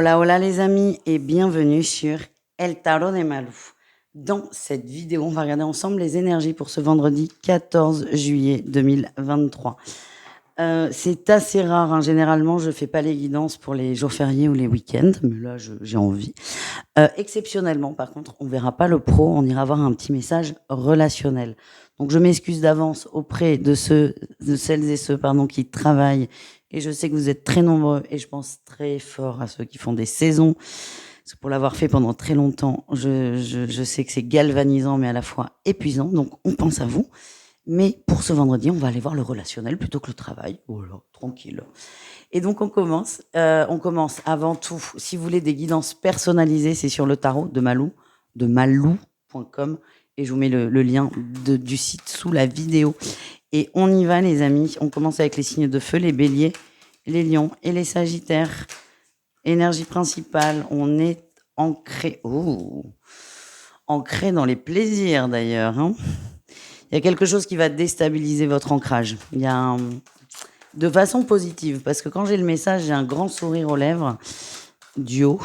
Hola, hola les amis et bienvenue sur El Tarot de Malou. Dans cette vidéo, on va regarder ensemble les énergies pour ce vendredi 14 juillet 2023. C'est assez rare, hein. Généralement, je ne fais pas les guidances pour les jours fériés ou les week-ends, mais là, j'ai envie. Exceptionnellement, par contre, on ne verra pas le pro, on ira voir un petit message relationnel. Donc, je m'excuse d'avance auprès de celles et ceux qui travaillent. Et je sais que vous êtes très nombreux et je pense très fort à ceux qui font des saisons. Parce que pour l'avoir fait pendant très longtemps, je sais que c'est galvanisant, mais à la fois épuisant. Donc, on pense à vous. Mais pour ce vendredi, on va aller voir le relationnel plutôt que le travail. Voilà, tranquille. Et donc, on commence. On commence avant tout. Si vous voulez des guidances personnalisées, c'est sur le tarot de Malou, de malou.com. Et je vous mets le lien du site sous la vidéo. Et on y va, les amis. On commence avec les signes de feu, les béliers, les lions et les sagittaires. Énergie principale, on est ancré. Oh, ancré dans les plaisirs, d'ailleurs, hein. Il y a quelque chose qui va déstabiliser votre ancrage. Il y a de façon positive, parce que quand j'ai le message, j'ai un grand sourire aux lèvres, duo.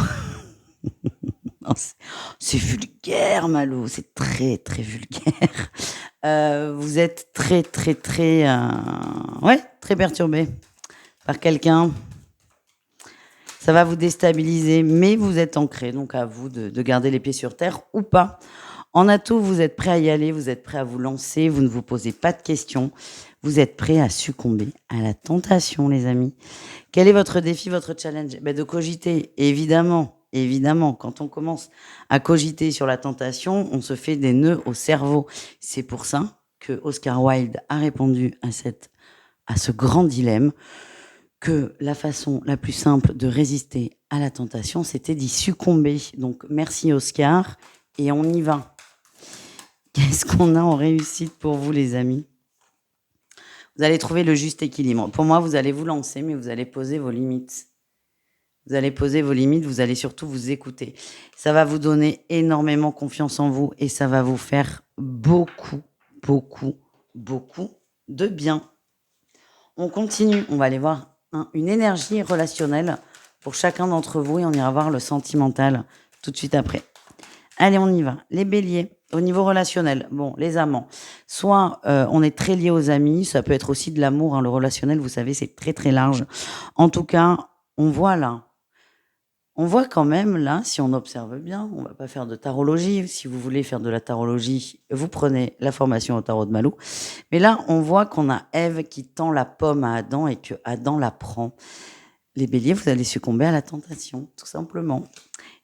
C'est vulgaire, Malo, c'est très, très vulgaire. Vous êtes très, très, très, très perturbé par quelqu'un. Ça va vous déstabiliser, mais vous êtes ancré, donc à vous de garder les pieds sur terre ou pas. En atout, vous êtes prêt à y aller, vous êtes prêt à vous lancer, vous ne vous posez pas de questions, vous êtes prêt à succomber à la tentation, les amis. Quel est votre défi, votre challenge? De cogiter, évidemment. Évidemment, quand on commence à cogiter sur la tentation, on se fait des nœuds au cerveau. C'est pour ça que Oscar Wilde a répondu à ce grand dilemme, que la façon la plus simple de résister à la tentation, c'était d'y succomber. Donc, merci Oscar, et on y va. Qu'est-ce qu'on a en réussite pour vous, les amis? Vous allez trouver le juste équilibre. Pour moi, vous allez vous lancer, mais vous allez poser vos limites. Vous allez poser vos limites, vous allez surtout vous écouter. Ça va vous donner énormément confiance en vous et ça va vous faire beaucoup, beaucoup, beaucoup de bien. On continue, on va aller voir une énergie relationnelle pour chacun d'entre vous et on ira voir le sentimental tout de suite après. Allez, on y va. Les béliers, au niveau relationnel, bon, les amants. Soit on est très lié aux amis, ça peut être aussi de l'amour, hein, le relationnel, vous savez, c'est très très large. En tout cas, on voit quand même là, si on observe bien, on va pas faire de tarologie. Si vous voulez faire de la tarologie, vous prenez la formation au tarot de Malou. Mais là, on voit qu'on a Ève qui tend la pomme à Adam et que Adam la prend. Les béliers, vous allez succomber à la tentation, tout simplement.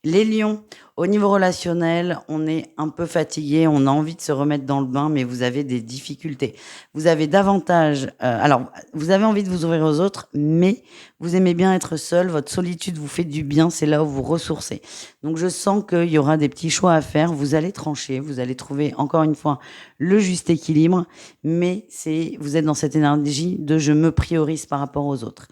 Les lions, au niveau relationnel, on est un peu fatigué, on a envie de se remettre dans le bain, mais vous avez des difficultés. Vous avez davantage... vous avez envie de vous ouvrir aux autres, mais vous aimez bien être seul, votre solitude vous fait du bien, c'est là où vous ressourcez. Donc je sens qu'il y aura des petits choix à faire, vous allez trancher, vous allez trouver, encore une fois, le juste équilibre, mais vous êtes dans cette énergie de « je me priorise par rapport aux autres ».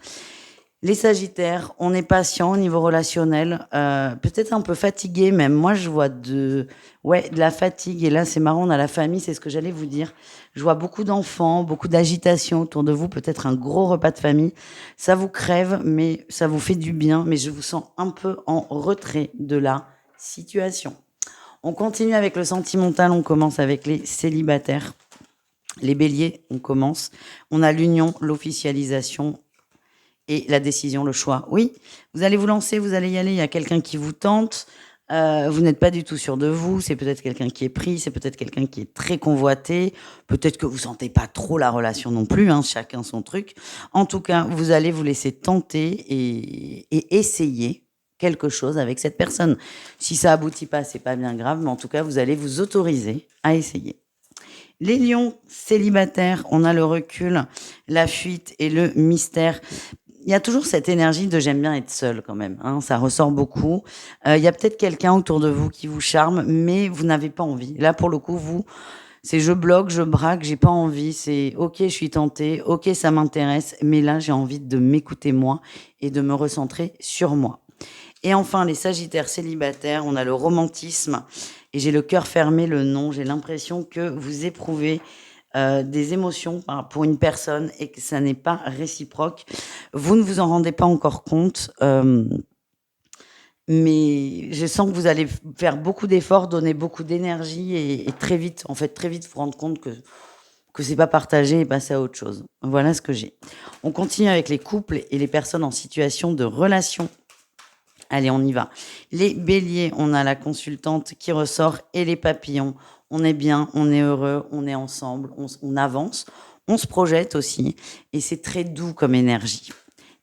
Les sagittaires, on est patient au niveau relationnel, peut-être un peu fatigué même. Moi, je vois de la fatigue. Et là, c'est marrant, on a la famille, c'est ce que j'allais vous dire. Je vois beaucoup d'enfants, beaucoup d'agitation autour de vous, peut-être un gros repas de famille. Ça vous crève, mais ça vous fait du bien. Mais je vous sens un peu en retrait de la situation. On continue avec le sentimental, on commence avec les célibataires. Les béliers, on commence. On a l'union, l'officialisation et la décision, le choix. Oui, vous allez vous lancer, vous allez y aller, il y a quelqu'un qui vous tente, vous n'êtes pas du tout sûr de vous, c'est peut-être quelqu'un qui est pris, c'est peut-être quelqu'un qui est très convoité, peut-être que vous sentez pas trop la relation non plus, hein, chacun son truc. En tout cas, vous allez vous laisser tenter et essayer quelque chose avec cette personne. Si ça aboutit pas, c'est pas bien grave, mais en tout cas, vous allez vous autoriser à essayer. Les lions célibataires, on a le recul, la fuite et le mystère. Il y a toujours cette énergie de j'aime bien être seule quand même, hein, ça ressort beaucoup. Il y a peut-être quelqu'un autour de vous qui vous charme, mais vous n'avez pas envie. Là, pour le coup, vous, c'est je bloque, je braque, j'ai pas envie. C'est ok, je suis tentée, ok, ça m'intéresse, mais là, j'ai envie de m'écouter moi et de me recentrer sur moi. Et enfin, les sagittaires célibataires, on a le romantisme et j'ai le cœur fermé, le non. J'ai l'impression que vous éprouvez des émotions pour une personne et que ça n'est pas réciproque. Vous ne vous en rendez pas encore compte. Mais je sens que vous allez faire beaucoup d'efforts, donner beaucoup d'énergie et très vite, en fait, très vite, vous rendre compte que c'est pas partagé et passer à autre chose. Voilà ce que j'ai. On continue avec les couples et les personnes en situation de relation. Allez, on y va. Les béliers, on a la consultante qui ressort et les papillons. On est bien, on est heureux, on est ensemble, on avance, on se projette aussi et c'est très doux comme énergie.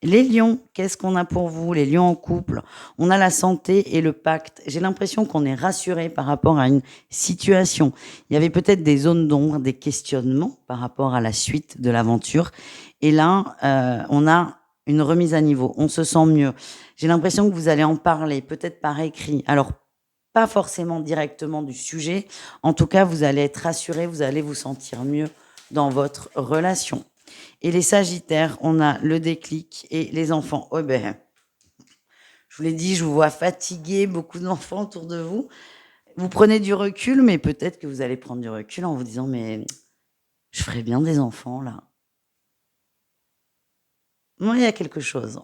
Les lions, qu'est-ce qu'on a pour vous? Les lions en couple, on a la santé et le pacte. J'ai l'impression qu'on est rassuré par rapport à une situation. Il y avait peut-être des zones d'ombre, des questionnements par rapport à la suite de l'aventure. Et là, on a une remise à niveau. On se sent mieux. J'ai l'impression que vous allez en parler, peut-être par écrit. Alors, pas forcément directement du sujet. En tout cas, vous allez être rassuré, vous allez vous sentir mieux dans votre relation. Et les sagittaires, on a le déclic et les enfants. Oh ben, je vous l'ai dit, je vous vois fatigué, beaucoup d'enfants autour de vous. Vous prenez du recul, mais peut-être que vous allez prendre du recul en vous disant, mais je ferais bien des enfants là. Moi, il y a quelque chose.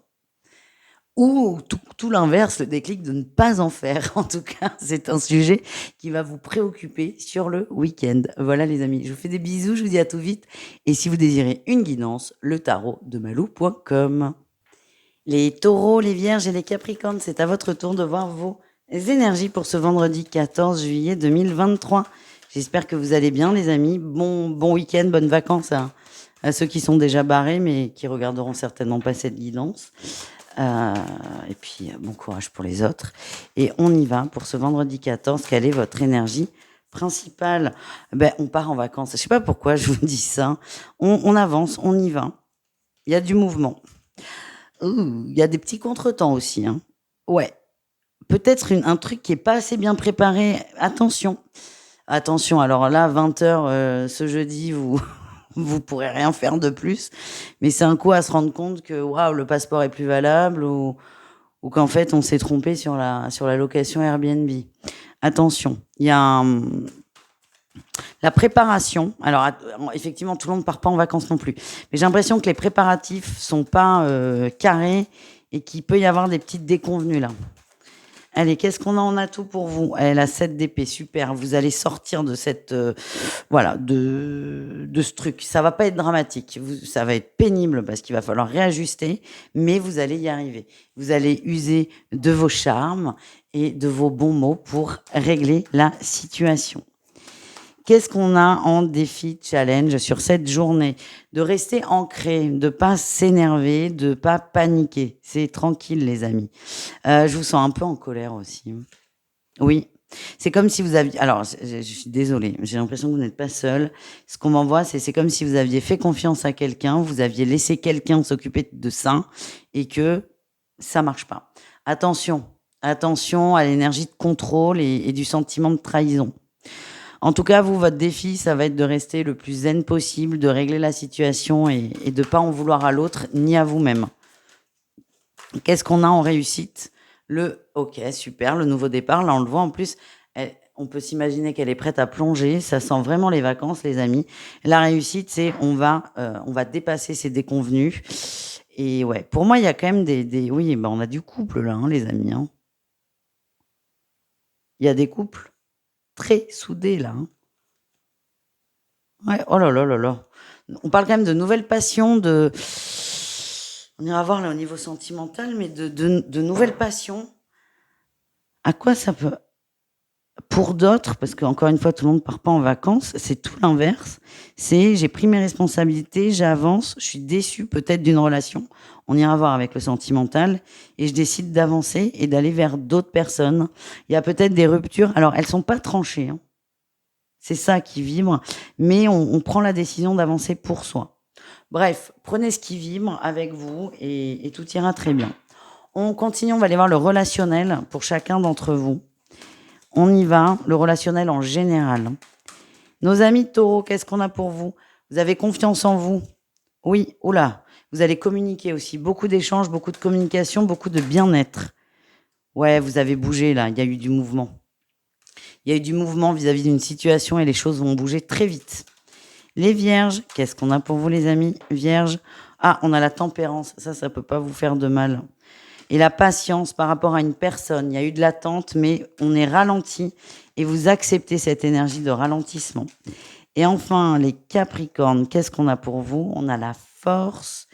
Ou tout l'inverse, le déclic de ne pas en faire. En tout cas, c'est un sujet qui va vous préoccuper sur le week-end. Voilà les amis, je vous fais des bisous, je vous dis à tout vite. Et si vous désirez une guidance, le tarot de malou.com. Les taureaux, les vierges et les capricornes, c'est à votre tour de voir vos énergies pour ce vendredi 14 juillet 2023. J'espère que vous allez bien les amis. Bon week-end, bonnes vacances à ceux qui sont déjà barrés mais qui regarderont certainement pas cette guidance. Et puis, bon courage pour les autres. Et on y va pour ce vendredi 14. Quelle est votre énergie principale? Ben, on part en vacances. Je sais pas pourquoi je vous dis ça. On avance, on y va. Il y a du mouvement. Il y a des petits contretemps aussi. Hein. Ouais. Peut-être un truc qui est pas assez bien préparé. Attention. Attention. Alors là, 20h ce jeudi, vous pourrez rien faire de plus. Mais c'est un coup à se rendre compte que waouh, le passeport est plus valable ou qu'en fait on s'est trompé sur la location Airbnb. Attention, il y a la préparation. Alors effectivement, tout le monde ne part pas en vacances non plus. Mais j'ai l'impression que les préparatifs sont pas carrés et qu'il peut y avoir des petites déconvenues là. Allez, qu'est-ce qu'on a en atout pour vous? Elle a 7 d'épée, super. Vous allez sortir de cette, voilà, de ce truc. Ça va pas être dramatique. Ça va être pénible parce qu'il va falloir réajuster, mais vous allez y arriver. Vous allez user de vos charmes et de vos bons mots pour régler la situation. Qu'est-ce qu'on a en défi challenge sur cette journée? De rester ancré, de pas s'énerver, de pas paniquer. C'est tranquille, les amis. Je vous sens un peu en colère aussi. Oui. C'est comme si vous aviez... Alors, je suis désolée, j'ai l'impression que vous n'êtes pas seul. Ce qu'on m'envoie, c'est comme si vous aviez fait confiance à quelqu'un, vous aviez laissé quelqu'un s'occuper de ça et que ça marche pas. Attention, attention à l'énergie de contrôle et du sentiment de trahison. En tout cas, vous, votre défi, ça va être de rester le plus zen possible, de régler la situation et de pas en vouloir à l'autre ni à vous-même. Qu'est-ce qu'on a en réussite? Ok, super, le nouveau départ. Là, on le voit en plus. On peut s'imaginer qu'elle est prête à plonger. Ça sent vraiment les vacances, les amis. La réussite, c'est on va dépasser ces déconvenus. Et ouais, pour moi, il y a quand même oui, ben on a du couple là, hein, les amis. Hein. Il y a des couples très soudés là. Hein. Ouais, oh là là là là. On parle quand même de nouvelles passions, on ira voir là au niveau sentimental, mais de nouvelles passions. À quoi ça peut... Pour d'autres, parce qu'encore une fois, tout le monde ne part pas en vacances, c'est tout l'inverse. C'est j'ai pris mes responsabilités, j'avance, je suis déçue peut-être d'une relation. On ira voir avec le sentimental. Et je décide d'avancer et d'aller vers d'autres personnes. Il y a peut-être des ruptures. Alors, elles sont pas tranchées. Hein. C'est ça qui vibre. Mais on prend la décision d'avancer pour soi. Bref, prenez ce qui vibre avec vous et tout ira très bien. On continue, on va aller voir le relationnel pour chacun d'entre vous. On y va, le relationnel en général. Nos amis taureaux, qu'est-ce qu'on a pour vous? Vous avez confiance en vous? Oui, oula. Vous allez communiquer aussi. Beaucoup d'échanges, beaucoup de communication, beaucoup de bien-être. Ouais, vous avez bougé là, il y a eu du mouvement. Il y a eu du mouvement vis-à-vis d'une situation et les choses vont bouger très vite. Les vierges, qu'est-ce qu'on a pour vous les amis? Vierges, on a la tempérance, ça peut pas vous faire de mal. et la patience par rapport à une personne. Il y a eu de l'attente, mais on est ralenti et vous acceptez cette énergie de ralentissement. Et enfin, les Capricornes, qu'est-ce qu'on a pour vous? On a la force.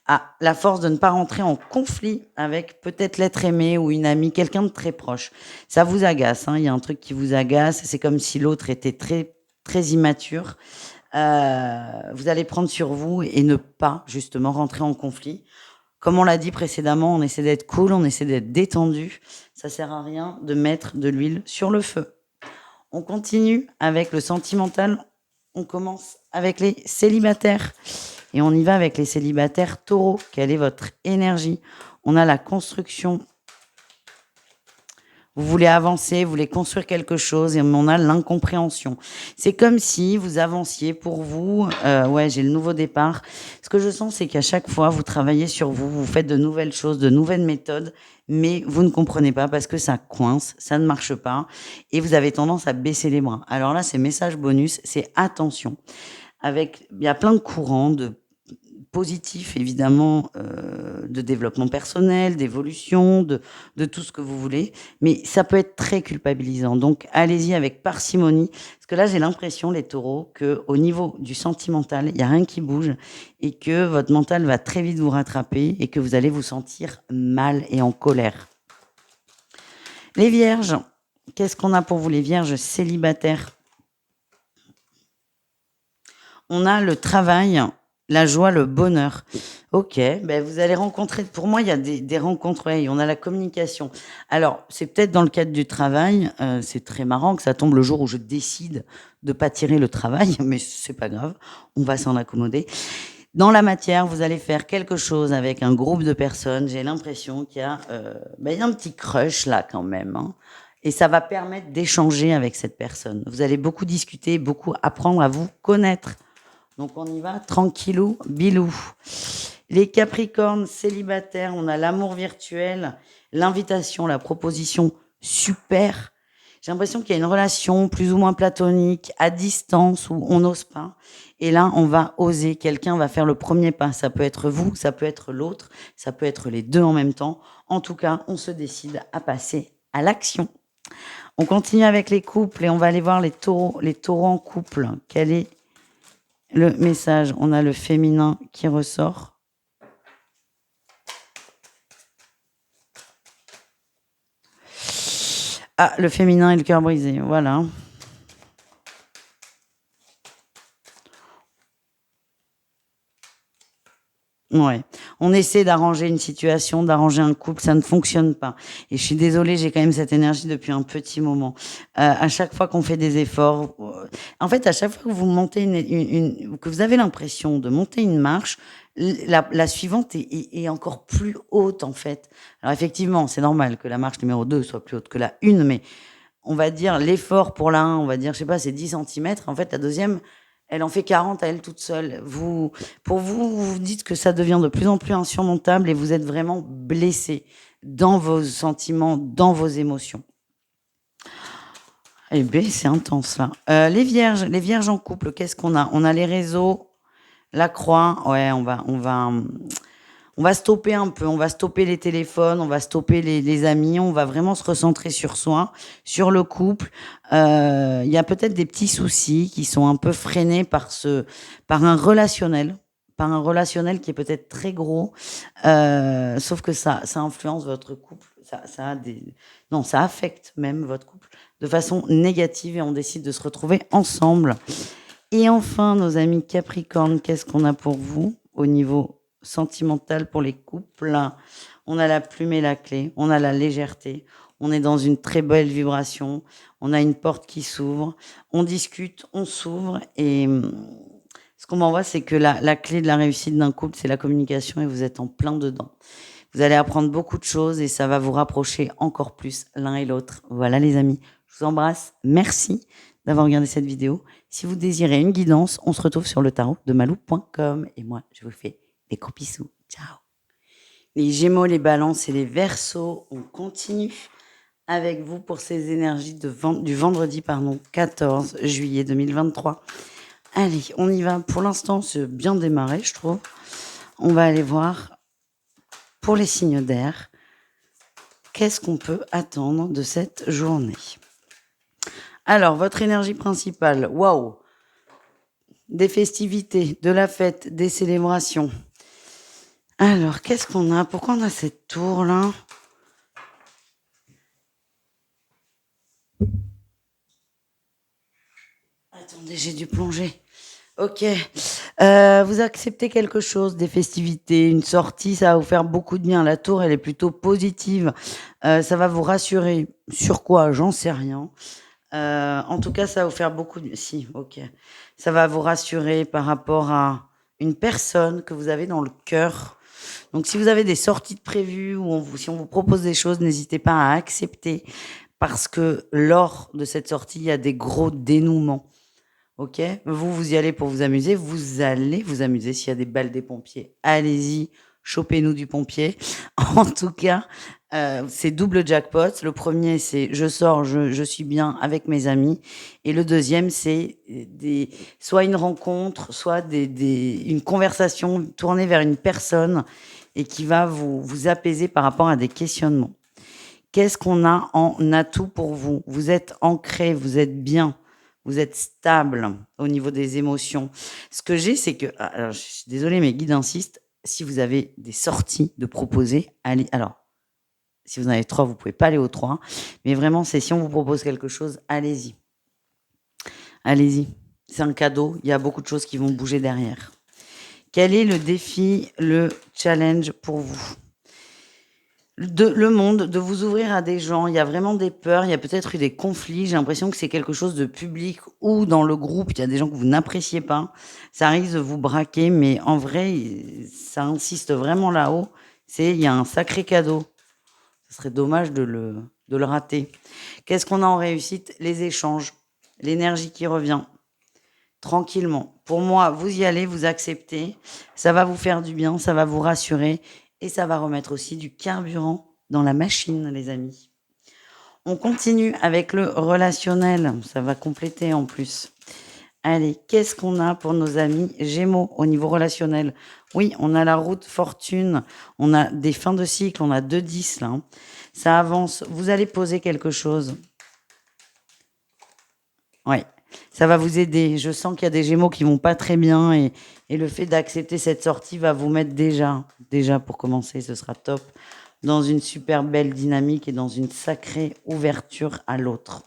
Ah, la force de ne pas rentrer en conflit avec peut-être l'être aimé ou une amie, quelqu'un de très proche. Ça vous agace, hein, il y a un truc qui vous agace, c'est comme si l'autre était très, très immature. Vous allez prendre sur vous et ne pas justement rentrer en conflit. Comme on l'a dit précédemment, on essaie d'être cool, on essaie d'être détendu. Ça sert à rien de mettre de l'huile sur le feu. On continue avec le sentimental. On commence avec les célibataires. Et on y va avec les célibataires taureaux. Quelle est votre énergie? On a la construction. Vous voulez avancer, vous voulez construire quelque chose et on a l'incompréhension. C'est comme si vous avanciez pour vous. Ouais, j'ai le nouveau départ. Ce que je sens, c'est qu'à chaque fois, vous travaillez sur vous, vous faites de nouvelles choses, de nouvelles méthodes, mais vous ne comprenez pas parce que ça coince, ça ne marche pas et vous avez tendance à baisser les bras. Alors là, c'est message bonus, c'est attention. Il y a plein de courants de positif évidemment, de développement personnel, d'évolution, de tout ce que vous voulez, mais ça peut être très culpabilisant. Donc allez-y avec parcimonie, parce que là j'ai l'impression les taureaux qu'au niveau du sentimental, il y a rien qui bouge et que votre mental va très vite vous rattraper et que vous allez vous sentir mal et en colère. Les vierges, qu'est-ce qu'on a pour vous les vierges célibataires? On a le travail, la joie, le bonheur. OK, ben vous allez rencontrer pour moi, il y a des rencontres, ouais, on a la communication. Alors, c'est peut-être dans le cadre du travail, c'est très marrant que ça tombe le jour où je décide de pas tirer le travail, mais c'est pas grave, on va s'en accommoder. Dans la matière, vous allez faire quelque chose avec un groupe de personnes. J'ai l'impression qu'il y a, il y a un petit crush là quand même, hein, et ça va permettre d'échanger avec cette personne. Vous allez beaucoup discuter, beaucoup apprendre à vous connaître. Donc on y va tranquillou, bilou. Les Capricornes célibataires, on a l'amour virtuel, l'invitation, la proposition super. J'ai l'impression qu'il y a une relation plus ou moins platonique, à distance, où on n'ose pas. Et là, on va oser. Quelqu'un va faire le premier pas. Ça peut être vous, ça peut être l'autre, ça peut être les deux en même temps. En tout cas, on se décide à passer à l'action. On continue avec les couples et on va aller voir les taureaux en couple. Quel est le message? On a le féminin qui ressort. Ah, le féminin et le cœur brisé, voilà. Ouais. On essaie d'arranger une situation, d'arranger un couple, ça ne fonctionne pas. Et je suis désolée, j'ai quand même cette énergie depuis un petit moment. À chaque fois qu'on fait des efforts, en fait, à chaque fois que vous montez que vous avez l'impression de monter une marche, la suivante est encore plus haute, en fait. Alors effectivement, c'est normal que la marche numéro 2 soit plus haute que la 1, mais on va dire l'effort pour la 1, on va dire, je sais pas, c'est 10 centimètres. En fait, la deuxième, elle en fait 40 à elle toute seule. Pour vous, vous vous dites que ça devient de plus en plus insurmontable et vous êtes vraiment blessé dans vos sentiments, dans vos émotions. Eh bien, c'est intense là. Les vierges en couple, qu'est-ce qu'on a? On a les réseaux, la croix. Ouais, on va stopper un peu, on va stopper les téléphones, on va stopper les amis, on va vraiment se recentrer sur soi, sur le couple. Il y a peut-être des petits soucis qui sont un peu freinés par par un relationnel qui est peut-être très gros, sauf que ça influence votre couple, ça a non, ça affecte même votre couple de façon négative et on décide de se retrouver ensemble. Et enfin, nos amis Capricorne, qu'est-ce qu'on a pour vous au niveau sentimental pour les couples? On a la plume et la clé, on a la légèreté, on est dans une très belle vibration, on a une porte qui s'ouvre, on discute, on s'ouvre et ce qu'on m'envoie, c'est que la clé de la réussite d'un couple, c'est la communication et vous êtes en plein dedans. Vous allez apprendre beaucoup de choses et ça va vous rapprocher encore plus l'un et l'autre. Voilà les amis, je vous embrasse, merci d'avoir regardé cette vidéo. Si vous désirez une guidance, on se retrouve sur le tarot de malou.com. Et moi, je vous fais des gros bisous. Ciao. Les Gémeaux, les Balances et les Verseaux, on continue avec vous pour ces énergies du vendredi 14 juillet 2023. Allez, on y va. Pour l'instant, c'est bien démarré, je trouve. On va aller voir pour les signes d'air. qu'est-ce qu'on peut attendre de cette journée? Alors, votre énergie principale, waouh! Des festivités, de la fête, des célébrations. Alors, qu'est-ce qu'on a? Pourquoi on a cette tour-là? Attendez, j'ai dû plonger. OK. Vous acceptez quelque chose, des festivités, une sortie, ça va vous faire beaucoup de bien. La tour, elle est plutôt positive. Ça va vous rassurer. Sur quoi? J'en sais rien. En tout cas, ça va vous faire beaucoup de si, OK. Ça va vous rassurer par rapport à une personne que vous avez dans le cœur. Donc si vous avez des sorties de prévues ou si on vous propose des choses, n'hésitez pas à accepter parce que lors de cette sortie, il y a des gros dénouements. OK? Vous, vous y allez pour vous amuser, vous allez vous amuser. S'il y a des balles des pompiers, allez-y, chopez-nous du pompier. En tout cas, c'est double jackpot. Le premier, c'est je sors, je suis bien avec mes amis et le deuxième, c'est soit une rencontre, soit une conversation tournée vers une personne et qui va vous apaiser par rapport à des questionnements. Qu'est-ce qu'on a en atout pour vous? Vous êtes ancré, vous êtes bien, vous êtes stable au niveau des émotions. Ce que j'ai, c'est que, alors, je suis désolée, mes guides insistent, si vous avez des sorties de proposer, allez. Alors, si vous en avez 3, vous pouvez pas aller aux 3, mais vraiment, c'est si on vous propose quelque chose, allez-y. Allez-y. C'est un cadeau, il y a beaucoup de choses qui vont bouger derrière. Quel est le défi, le challenge pour vous? Le monde, de vous ouvrir à des gens, il y a vraiment des peurs, il y a peut-être eu des conflits, j'ai l'impression que c'est quelque chose de public ou dans le groupe, il y a des gens que vous n'appréciez pas. Ça risque de vous braquer, mais en vrai, ça insiste vraiment là-haut, il y a un sacré cadeau. Ce serait dommage de le rater. Qu'est-ce qu'on a en réussite? Les échanges, l'énergie qui revient, tranquillement. Pour moi, vous y allez, vous acceptez, ça va vous faire du bien, ça va vous rassurer et ça va remettre aussi du carburant dans la machine, les amis. On continue avec le relationnel, ça va compléter en plus. Allez, qu'est-ce qu'on a pour nos amis Gémeaux au niveau relationnel? Oui, on a la route fortune, on a des fins de cycle, on a 2-10 là, hein. Ça avance, vous allez poser quelque chose. Ouais, ça va vous aider. Je sens qu'il y a des Gémeaux qui vont pas très bien et le fait d'accepter cette sortie va vous mettre déjà pour commencer, ce sera top, dans une super belle dynamique et dans une sacrée ouverture à l'autre.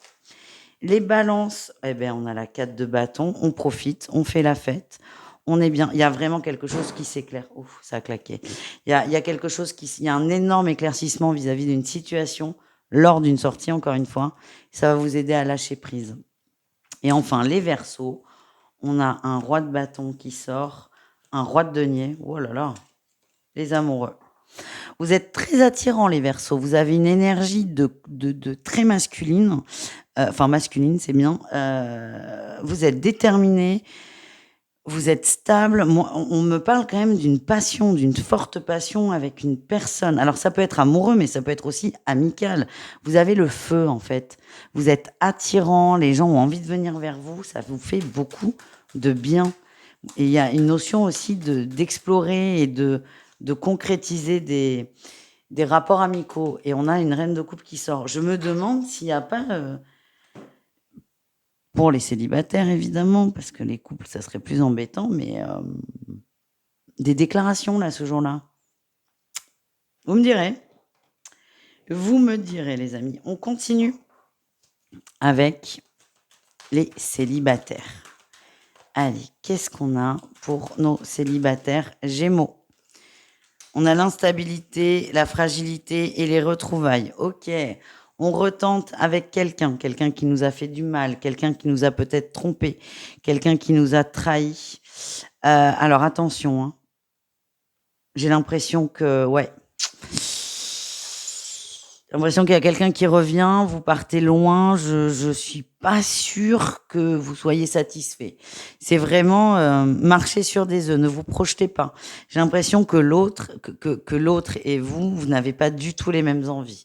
Les balances, eh ben, on a la 4 de bâton, on profite, on fait la fête, on est bien. Il y a vraiment quelque chose qui s'éclaire. Ouf, ça a claqué. Il y a quelque chose il y a un énorme éclaircissement vis-à-vis d'une situation lors d'une sortie, encore une fois. Ça va vous aider à lâcher prise. Et enfin, les Verseaux, on a un roi de bâton qui sort, un roi de denier. Oh là là, les amoureux. Vous êtes très attirants, les Verseaux. Vous avez une énergie de très masculine. Enfin, masculine, c'est bien. Vous êtes déterminés, vous êtes stable. Moi, on me parle quand même d'une passion, d'une forte passion avec une personne. Alors, ça peut être amoureux, mais ça peut être aussi amical. Vous avez le feu, en fait. Vous êtes attirant, les gens ont envie de venir vers vous, ça vous fait beaucoup de bien. Et il y a une notion aussi d'explorer et de concrétiser des rapports amicaux. Et on a une reine de coupe qui sort. Je me demande s'il n'y a pas, pour les célibataires évidemment, parce que les couples, ça serait plus embêtant, mais des déclarations là, ce jour-là. Vous me direz. Vous me direz, les amis. On continue avec les célibataires. Allez, qu'est-ce qu'on a pour nos célibataires Gémeaux? On a l'instabilité, la fragilité et les retrouvailles. OK. On retente avec quelqu'un qui nous a fait du mal, quelqu'un qui nous a peut-être trompé, quelqu'un qui nous a trahis. Alors attention, hein. J'ai l'impression que, ouais. J'ai l'impression qu'il y a quelqu'un qui revient, vous partez loin, je suis pas sûre que vous soyez satisfait. C'est vraiment marcher sur des œufs, ne vous projetez pas. J'ai l'impression que l'autre et vous n'avez pas du tout les mêmes envies.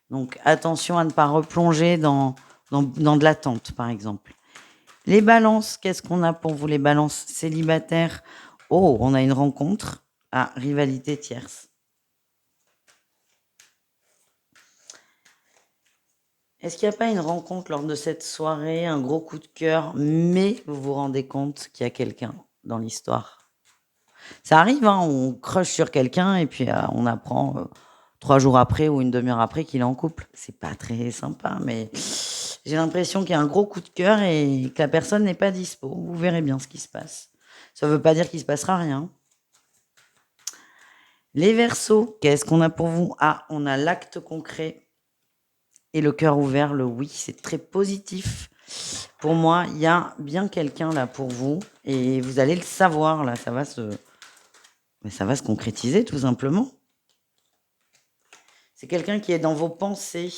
Donc attention à ne pas replonger dans de l'attente, par exemple. Les balances, qu'est-ce qu'on a pour vous, les balances célibataires? Oh, on a une rencontre à rivalité tierce. Est-ce qu'il n'y a pas une rencontre lors de cette soirée, un gros coup de cœur, mais vous vous rendez compte qu'il y a quelqu'un dans l'histoire? Ça arrive, hein, on crush sur quelqu'un et puis on apprend 3 jours après ou une demi-heure après qu'il est en couple. C'est pas très sympa, mais j'ai l'impression qu'il y a un gros coup de cœur et que la personne n'est pas dispo. Vous verrez bien ce qui se passe. Ça veut pas dire qu'il se passera rien. Les Verseaux, qu'est-ce qu'on a pour vous? Ah, on a l'acte concret et le cœur ouvert, le oui, c'est très positif. Pour moi, il y a bien quelqu'un là pour vous et vous allez le savoir là, ça va se concrétiser tout simplement. C'est quelqu'un qui est dans vos pensées,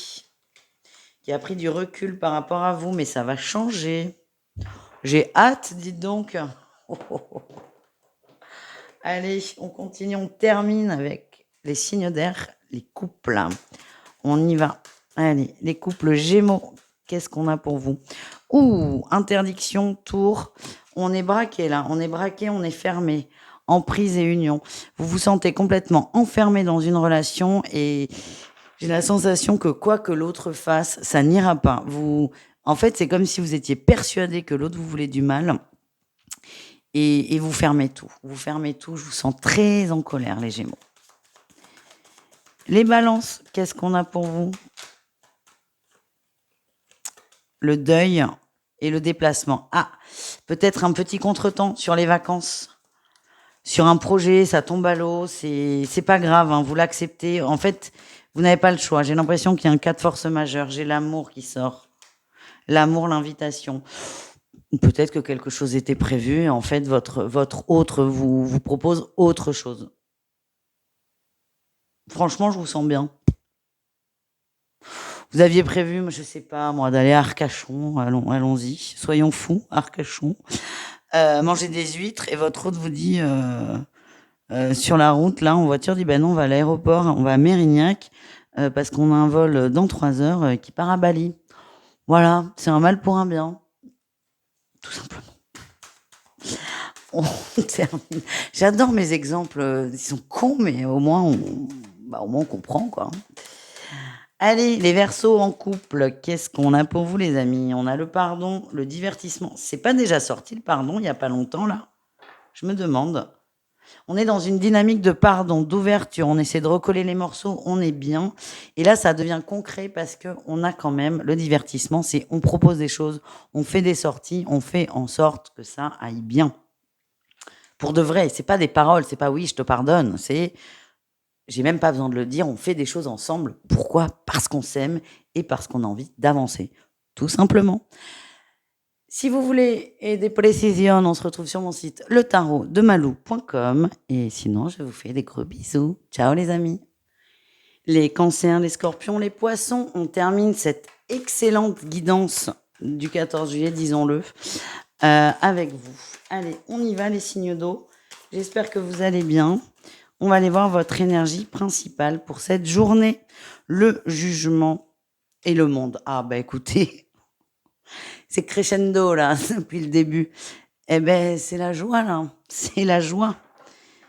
qui a pris du recul par rapport à vous, mais ça va changer. J'ai hâte, dites donc. Oh, oh, oh. Allez, on continue, on termine avec les signes d'air, les couples. On y va. Allez, les couples Gémeaux, qu'est-ce qu'on a pour vous? Ouh, interdiction, tour. On est braqué là, on est braqué, on est fermé. Emprise et union. Vous vous sentez complètement enfermé dans une relation et j'ai la sensation que quoi que l'autre fasse, ça n'ira pas. En fait, c'est comme si vous étiez persuadé que l'autre vous voulait du mal et vous fermez tout. Vous fermez tout. Je vous sens très en colère, les Gémeaux. Les Balances, qu'est-ce qu'on a pour vous? Le deuil et le déplacement. Ah, peut-être un petit contretemps sur les vacances. Sur un projet, ça tombe à l'eau, c'est pas grave, hein, vous l'acceptez. En fait, vous n'avez pas le choix. J'ai l'impression qu'il y a un cas de force majeure. J'ai l'amour qui sort. L'amour, l'invitation. Peut-être que quelque chose était prévu et en fait, votre autre vous propose autre chose. Franchement, je vous sens bien. Vous aviez prévu, je sais pas, moi, d'aller à Arcachon. Allons-y. Soyons fous, Arcachon. Manger des huîtres et votre autre vous dit sur la route, là, en voiture, dit ben non, on va à l'aéroport, on va à Mérignac parce qu'on a un vol dans 3 heures qui part à Bali. Voilà, c'est un mal pour un bien. Tout simplement. On termine. J'adore mes exemples, ils sont cons, mais au moins on comprend, quoi. Allez, les Verseaux en couple, qu'est-ce qu'on a pour vous, les amis? On a le pardon, le divertissement. C'est pas déjà sorti le pardon il y a pas longtemps, là? Je me demande. On est dans une dynamique de pardon, d'ouverture, on essaie de recoller les morceaux, on est bien. Et là, ça devient concret parce qu'on a quand même le divertissement, c'est on propose des choses, on fait des sorties, on fait en sorte que ça aille bien. Pour de vrai, c'est pas des paroles, c'est pas oui, je te pardonne, c'est j'ai même pas besoin de le dire, on fait des choses ensemble. Pourquoi? Parce qu'on s'aime et parce qu'on a envie d'avancer. Tout simplement. Si vous voulez des précisions, on se retrouve sur mon site letarotdemalou.com et sinon, je vous fais des gros bisous. Ciao les amis. Les cancers, les scorpions, les poissons, on termine cette excellente guidance du 14 juillet, disons-le, avec vous. Allez, on y va les signes d'eau. J'espère que vous allez bien. On va aller voir votre énergie principale pour cette journée. Le jugement et le monde. Ah bah écoutez, c'est crescendo là, depuis le début. Eh ben, c'est la joie là. C'est la joie.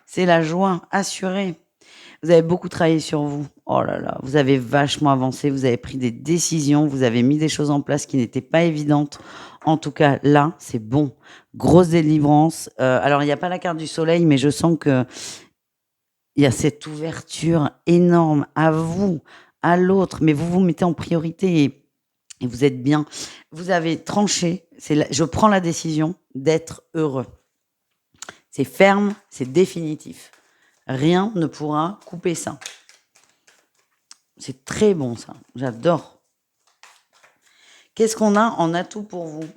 C'est la joie assurée. Vous avez beaucoup travaillé sur vous. Oh là là, vous avez vachement avancé, vous avez pris des décisions, vous avez mis des choses en place qui n'étaient pas évidentes. En tout cas, là, c'est bon. Grosse délivrance. Alors, il n'y a pas la carte du soleil, mais je sens que il y a cette ouverture énorme à vous, à l'autre, mais vous vous mettez en priorité et vous êtes bien. Vous avez tranché. Je prends la décision d'être heureux. C'est ferme, c'est définitif. Rien ne pourra couper ça. C'est très bon ça, j'adore. Qu'est-ce qu'on a en atout pour vous?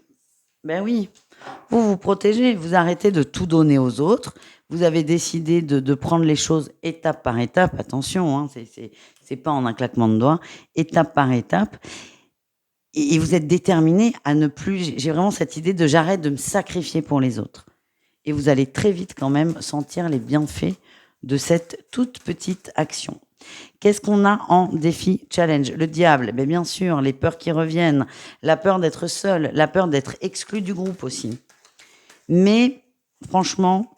Ben oui, vous vous protégez, vous arrêtez de tout donner aux autres. Vous avez décidé de prendre les choses étape par étape. Attention, hein, c'est pas en un claquement de doigts, étape par étape. Et vous êtes déterminé à ne plus. J'ai vraiment cette idée de j'arrête de me sacrifier pour les autres. Et vous allez très vite quand même sentir les bienfaits de cette toute petite action. Qu'est-ce qu'on a en défi challenge? Le diable, ben bien sûr, les peurs qui reviennent, la peur d'être seul, la peur d'être exclu du groupe aussi. Mais franchement,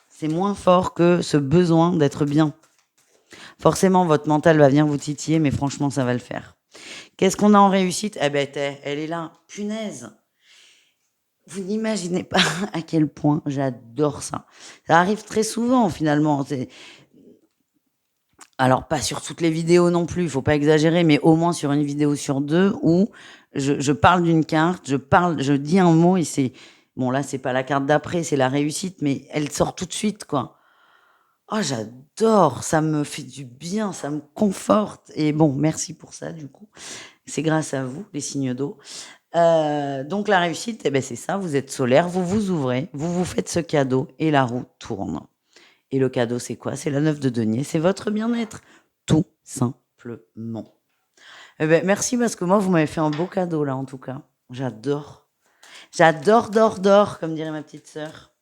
c'est moins fort que ce besoin d'être bien. Forcément, votre mental va venir vous titiller, mais franchement, ça va le faire. Qu'est-ce qu'on a en réussite? Eh ben, elle est là. Punaise! Vous n'imaginez pas à quel point j'adore ça. Ça arrive très souvent finalement. Alors pas sur toutes les vidéos non plus, il faut pas exagérer, mais au moins sur une vidéo sur 2 où je parle d'une carte, je dis un mot et c'est bon là, c'est pas la carte d'après, c'est la réussite, mais elle sort tout de suite, quoi. Oh j'adore, ça me fait du bien, ça me conforte et bon, merci pour ça du coup. C'est grâce à vous, les signes d'eau. Donc la réussite, eh beh, c'est ça, vous êtes solaire, vous vous ouvrez, vous vous faites ce cadeau et la roue tourne. Et le cadeau, c'est quoi? C'est la 9 de denier, c'est votre bien-être, tout simplement. Eh beh, merci parce que moi, vous m'avez fait un beau cadeau là, en tout cas. J'adore. J'adore, dor, comme dirait ma petite sœur.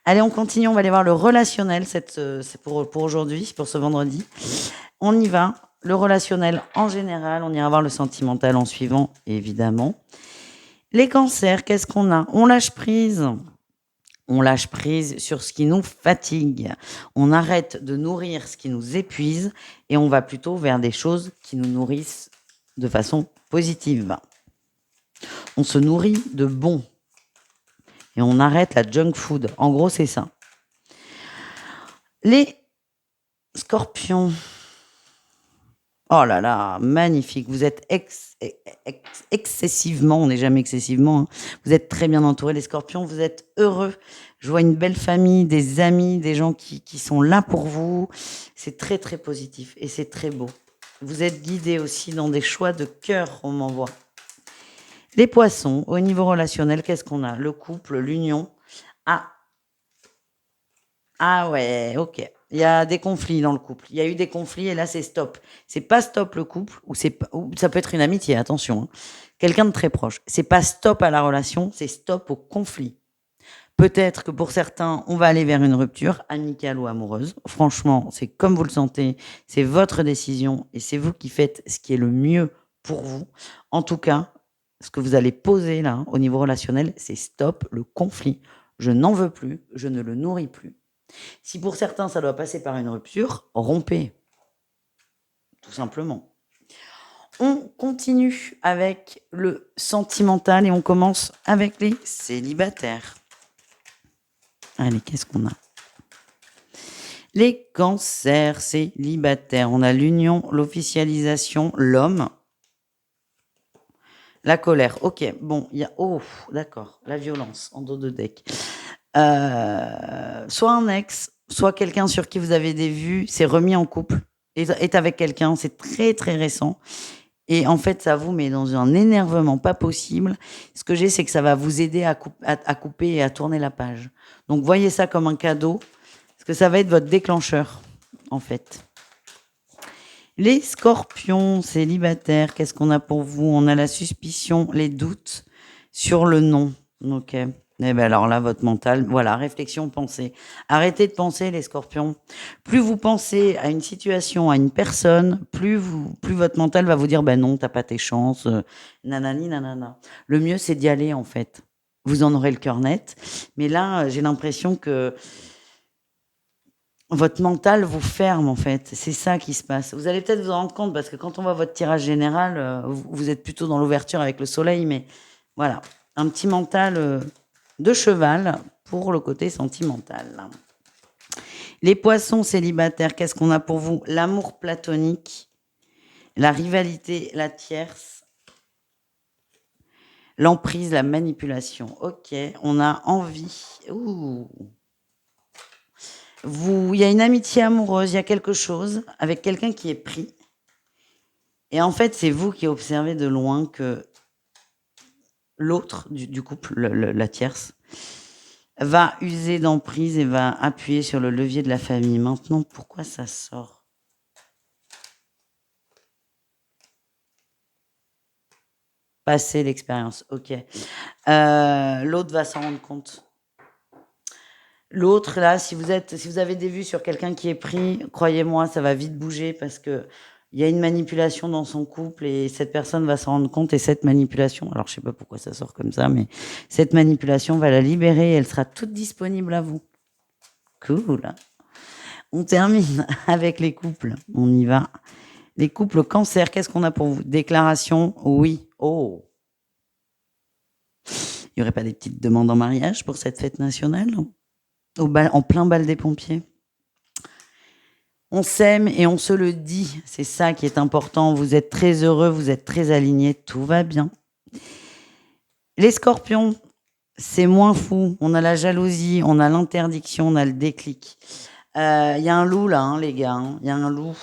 Allez, on continue, on va aller voir le relationnel, c'est pour aujourd'hui, pour ce vendredi. On y va, le relationnel en général, on ira voir le sentimental en suivant, évidemment. Les cancers, qu'est-ce qu'on a? On lâche prise. On lâche prise sur ce qui nous fatigue. On arrête de nourrir ce qui nous épuise et on va plutôt vers des choses qui nous nourrissent de façon positive. On se nourrit de bon et on arrête la junk food. En gros, c'est ça. Les scorpions. Oh là là, magnifique. Vous êtes excessivement, on n'est jamais excessivement, hein. Vous êtes très bien entourés, les scorpions. Vous êtes heureux. Je vois une belle famille, des amis, des gens qui sont là pour vous. C'est très, très positif et c'est très beau. Vous êtes guidés aussi dans des choix de cœur, on m'envoie. Les poissons, au niveau relationnel, qu'est-ce qu'on a? Le couple, l'union. Ah, ah ouais, ok. Il y a des conflits dans le couple. Il y a eu des conflits et là, c'est stop. C'est pas stop le couple, ou ça peut être une amitié, attention, hein. Quelqu'un de très proche. C'est pas stop à la relation, c'est stop au conflit. Peut-être que pour certains, on va aller vers une rupture, amicale ou amoureuse. Franchement, c'est comme vous le sentez, c'est votre décision et c'est vous qui faites ce qui est le mieux pour vous. En tout cas, ce que vous allez poser là, au niveau relationnel, c'est stop le conflit. Je n'en veux plus, je ne le nourris plus. Si pour certains, ça doit passer par une rupture, rompez, tout simplement. On continue avec le sentimental et on commence avec les célibataires. Allez, qu'est-ce qu'on a? Les cancers célibataires. On a l'union, l'officialisation, l'homme. La colère. Ok, bon, il y a... Oh, d'accord, la violence en dos de deck. Soit un ex, soit quelqu'un sur qui vous avez des vues, s'est remis en couple, est avec quelqu'un, c'est très très récent. Et en fait, ça vous met dans un énervement pas possible. Ce que j'ai, c'est que ça va vous aider à couper et à tourner la page. Donc, voyez ça comme un cadeau, parce que ça va être votre déclencheur, en fait. Les scorpions célibataires, qu'est-ce qu'on a pour vous? On a la suspicion, les doutes sur le non. Ok. Eh ben alors là, votre mental, voilà, réflexion, pensée. Arrêtez de penser, les scorpions. Plus vous pensez à une situation, à une personne, plus votre mental va vous dire, ben non, t'as pas tes chances, nanani, nanana. Le mieux, c'est d'y aller, en fait. Vous en aurez le cœur net. Mais là, j'ai l'impression que votre mental vous ferme, en fait. C'est ça qui se passe. Vous allez peut-être vous en rendre compte, parce que quand on voit votre tirage général, vous êtes plutôt dans l'ouverture avec le soleil, mais voilà. Un petit mental de cheval pour le côté sentimental. Les poissons célibataires, qu'est-ce qu'on a pour vous? L'amour platonique, la rivalité, la tierce, l'emprise, la manipulation. Ok, on a envie. Ouh. Il y a une amitié amoureuse, il y a quelque chose avec quelqu'un qui est pris. Et en fait, c'est vous qui observez de loin que l'autre du couple, la tierce, va user d'emprise et va appuyer sur le levier de la famille. Maintenant, pourquoi ça sort? Passer l'expérience, ok. L'autre va s'en rendre compte. L'autre, là, si vous avez des vues sur quelqu'un qui est pris, croyez-moi, ça va vite bouger parce que il y a une manipulation dans son couple et cette personne va s'en rendre compte et cette manipulation, alors je sais pas pourquoi ça sort comme ça, mais cette manipulation va la libérer et elle sera toute disponible à vous. Cool. On termine avec les couples. On y va. Les couples cancer, qu'est-ce qu'on a pour vous? Déclaration, oui. Oh, il n'y aurait pas des petites demandes en mariage pour cette fête nationale? En plein bal des pompiers. On s'aime et on se le dit. C'est ça qui est important. Vous êtes très heureux, vous êtes très alignés, tout va bien. Les scorpions, c'est moins fou. On a la jalousie, on a l'interdiction, on a le déclic. Il y a un loup là, hein, les gars. Hein. Il y a un loup.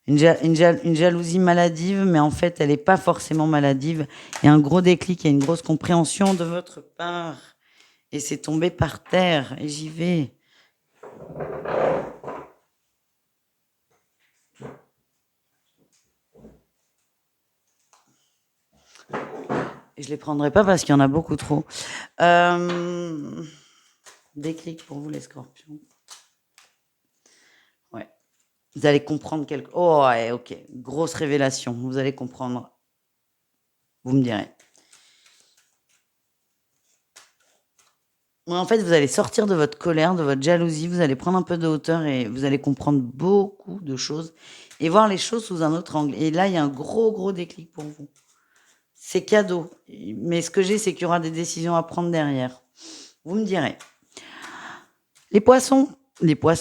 Une jalousie maladive, mais en fait, elle n'est pas forcément maladive. Il y a un gros déclic, il y a une grosse compréhension de votre part. Et c'est tombé par terre. Et j'y vais. Et je les prendrai pas parce qu'il y en a beaucoup trop. Déclic pour vous, les scorpions. Ouais. Vous allez comprendre quelque... Oh, ouais, ok. Grosse révélation. Vous allez comprendre. Vous me direz. En fait, vous allez sortir de votre colère, de votre jalousie. Vous allez prendre un peu de hauteur et vous allez comprendre beaucoup de choses et voir les choses sous un autre angle. Et là, il y a un gros déclic pour vous. C'est cadeau. Mais ce que j'ai, c'est qu'il y aura des décisions à prendre derrière. Vous me direz. Les poissons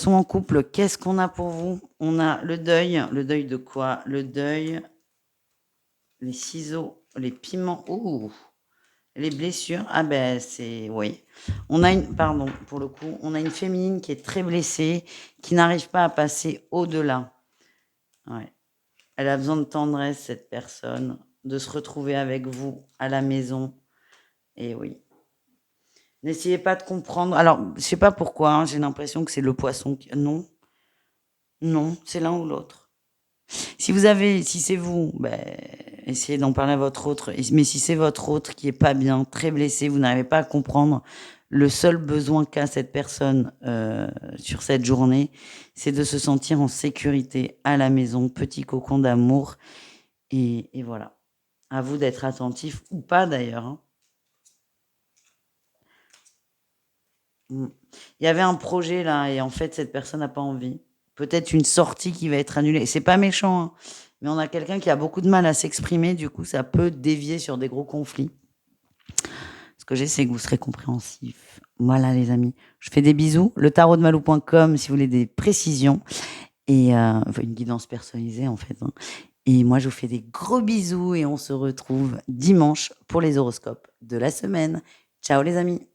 en couple, qu'est-ce qu'on a pour vous? On a le deuil. Le deuil de quoi? Le deuil, les ciseaux, les piments. Ouh, les blessures. Ah ben, c'est... Oui. On a une... Pardon, pour le coup. On a une féminine qui est très blessée, qui n'arrive pas à passer au-delà. Ouais. Elle a besoin de tendresse, cette personne, de se retrouver avec vous à la maison. Et oui. N'essayez pas de comprendre. Alors, je sais pas pourquoi, hein, j'ai l'impression que c'est le poisson qui... Non. Non, c'est l'un ou l'autre. Si c'est vous, ben, essayez d'en parler à votre autre. Mais si c'est votre autre qui est pas bien, très blessé, vous n'arrivez pas à comprendre, le seul besoin qu'a cette personne sur cette journée, c'est de se sentir en sécurité à la maison, petit cocon d'amour. Et voilà. À vous d'être attentif ou pas d'ailleurs. Hein. Il y avait un projet là et en fait cette personne n'a pas envie. Peut-être une sortie qui va être annulée. C'est pas méchant, hein, mais on a quelqu'un qui a beaucoup de mal à s'exprimer. Du coup, ça peut dévier sur des gros conflits. Ce que j'ai, c'est que vous serez compréhensifs. Voilà les amis. Je fais des bisous. Le tarotdemalou.com si vous voulez des précisions et une guidance personnalisée en fait. Hein. Et moi, je vous fais des gros bisous et on se retrouve dimanche pour les horoscopes de la semaine. Ciao les amis.